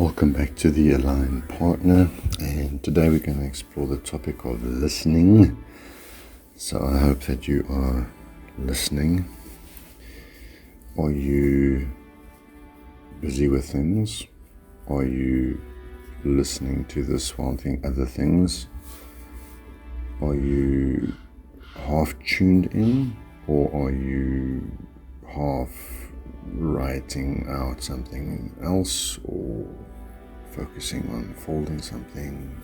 Welcome back to the Aligned Partner, and today we're going to explore the topic of listening. So I hope that you are listening. Are you busy with things? Are you listening to this while doing other things? Are you half tuned in, or are you half writing out something else, or focusing on folding something,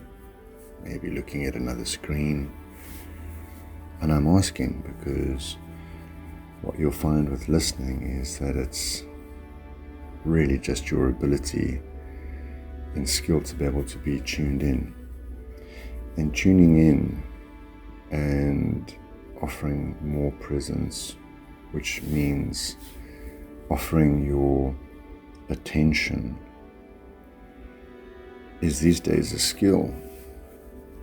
maybe looking at another screen? And I'm asking because what you'll find with listening is that it's really just your ability and skill to be able to be tuned in. And tuning in and offering more presence, which means offering your attention, is these days a skill.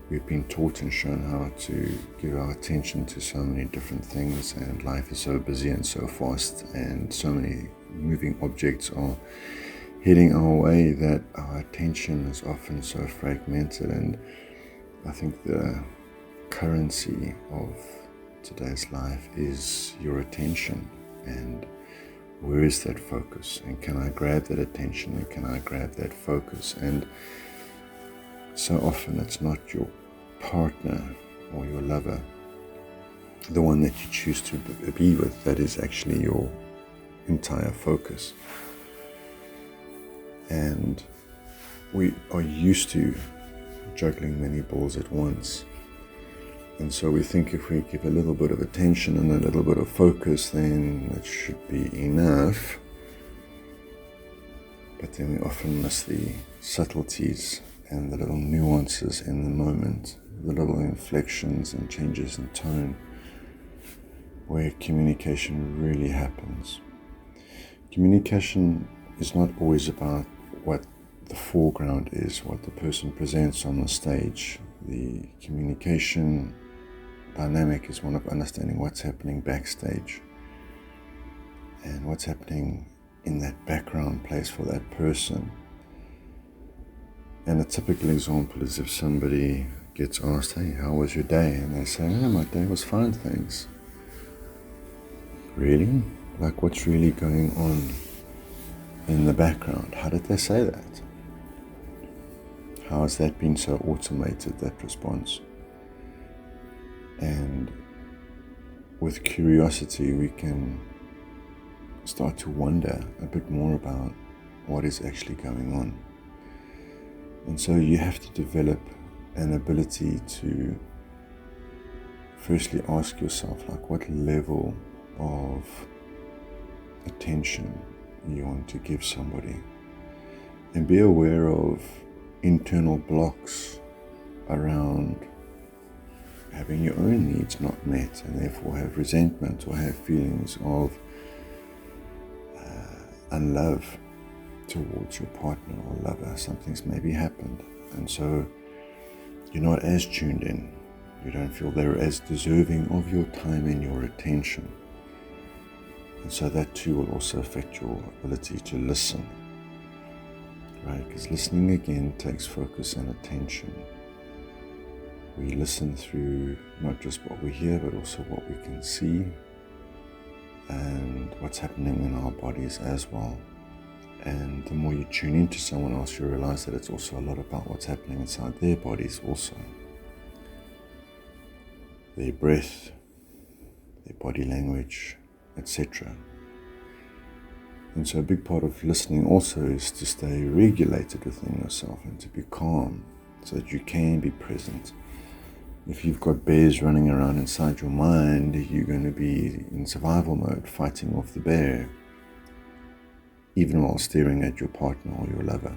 We've been taught and shown how to give our attention to so many different things, and life is so busy and so fast, and so many moving objects are heading our way that our attention is often so fragmented. And I think the currency of today's life is your attention, and where is that focus, and can I grab that attention, and can I grab that focus? And so often it's not your partner or your lover, the one that you choose to be with, that is actually your entire focus. And we are used to juggling many balls at once. And so we think if we give a little bit of attention and a little bit of focus, then it should be enough. But then we often miss the subtleties and the little nuances in the moment, the little inflections and changes in tone, where communication really happens. Communication is not always about what the foreground is, what the person presents on the stage. The communication dynamic is one of understanding what's happening backstage and what's happening in that background place for that person. And a typical example is if somebody gets asked, "Hey, how was your day?" And they say, "Oh, my day was fine, thanks." Really? Like, what's really going on in the background? How did they say that? How has that been so automated, that response? And with curiosity, we can start to wonder a bit more about what is actually going on. And so you have to develop an ability to firstly ask yourself, like, what level of attention you want to give somebody, and be aware of internal blocks around having your own needs not met, and therefore have resentment or have feelings of unlove towards your partner or lover. Something's maybe happened, and so you're not as tuned in. You don't feel they're as deserving of your time and your attention. And so that too will also affect your ability to listen, right? Because listening again takes focus and attention. We listen through not just what we hear, but also what we can see and what's happening in our bodies as well. And the more you tune into someone else, you realize that it's also a lot about what's happening inside their bodies also. Their breath, their body language, etc. And so a big part of listening also is to stay regulated within yourself and to be calm so that you can be present. If you've got bears running around inside your mind, you're going to be in survival mode, fighting off the bear, even while staring at your partner or your lover.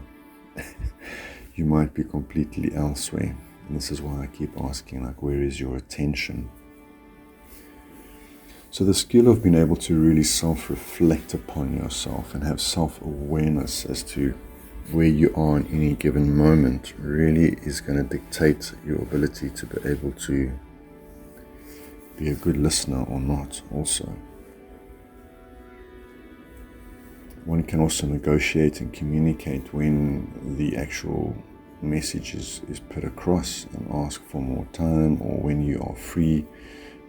You might be completely elsewhere. And this is why I keep asking, like, where is your attention? So the skill of being able to really self-reflect upon yourself and have self-awareness as to where you are in any given moment really is going to dictate your ability to be able to be a good listener or not also. One can also negotiate and communicate when the actual message is put across and ask for more time, or when you are free,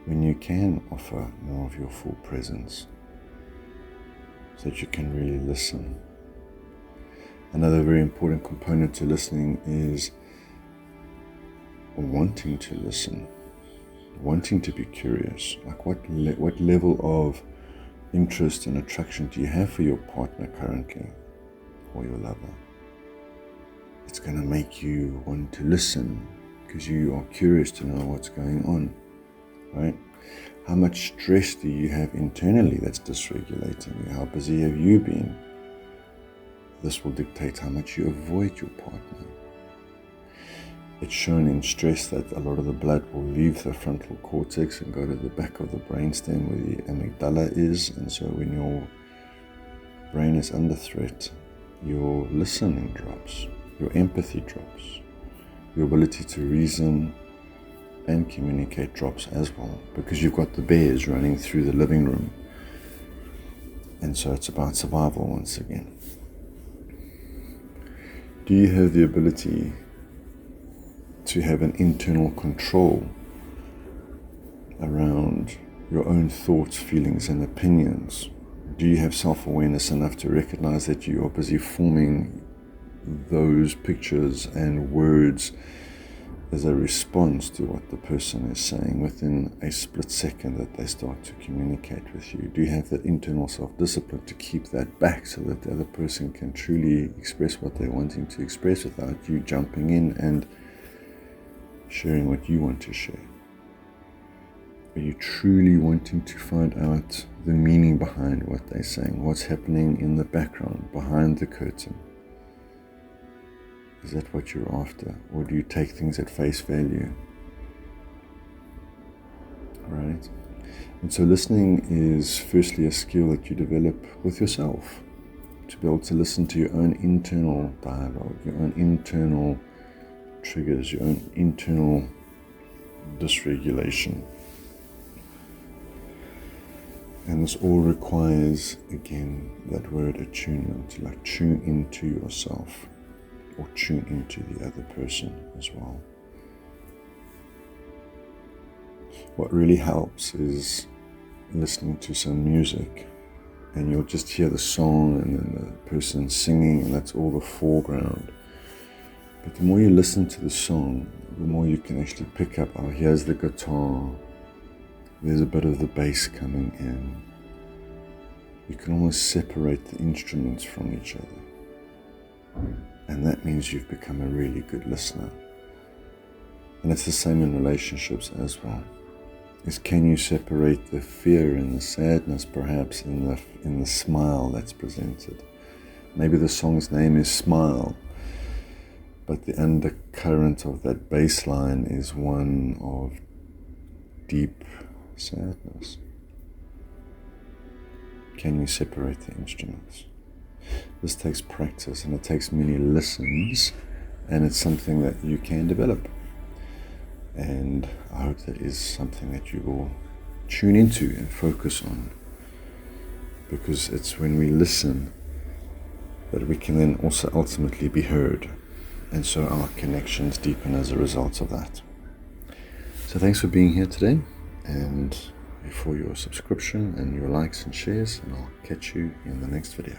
when you can offer more of your full presence so that you can really listen. Another very important component to listening is wanting to listen, wanting to be curious. Like what level of interest and attraction do you have for your partner currently, or your lover? It's going to make you want to listen because you are curious to know what's going on, right? How much stress do you have internally that's dysregulating you? How busy have you been? This will dictate how much you avoid your partner. It's shown in stress that a lot of the blood will leave the frontal cortex and go to the back of the brainstem where the amygdala is. And so when your brain is under threat, your listening drops, your empathy drops, your ability to reason and communicate drops as well, because you've got the bears running through the living room. And so it's about survival once again. Do you have the ability to have an internal control around your own thoughts, feelings, and opinions? Do you have self-awareness enough to recognize that you are busy forming those pictures and words as a response to what the person is saying within a split second that they start to communicate with you? Do you have that internal self-discipline to keep that back so that the other person can truly express what they're wanting to express without you jumping in and sharing what you want to share? Are you truly wanting to find out the meaning behind what they're saying? What's happening in the background, behind the curtain? Is that what you're after? Or do you take things at face value? Right? And so listening is firstly a skill that you develop with yourself, to be able to listen to your own internal dialogue, your own internal triggers, your own internal dysregulation. And this all requires, again, that word attunement, to like tune into yourself or tune into the other person as well. What really helps is listening to some music, and you'll just hear the song and then the person singing, and that's all the foreground. But the more you listen to the song, the more you can actually pick up, oh, here's the guitar, there's a bit of the bass coming in. You can almost separate the instruments from each other. And that means you've become a really good listener. And it's the same in relationships as well. Is can you separate the fear and the sadness perhaps in the smile that's presented? Maybe the song's name is Smile, but the undercurrent of that bass line is one of deep sadness. Can you separate the instruments? This takes practice, and it takes many listens, and it's something that you can develop. And I hope that is something that you will tune into and focus on, because it's when we listen that we can then also ultimately be heard, and so our connections deepen as a result of that. So thanks for being here today, and for your subscription and your likes and shares, and I'll catch you in the next video.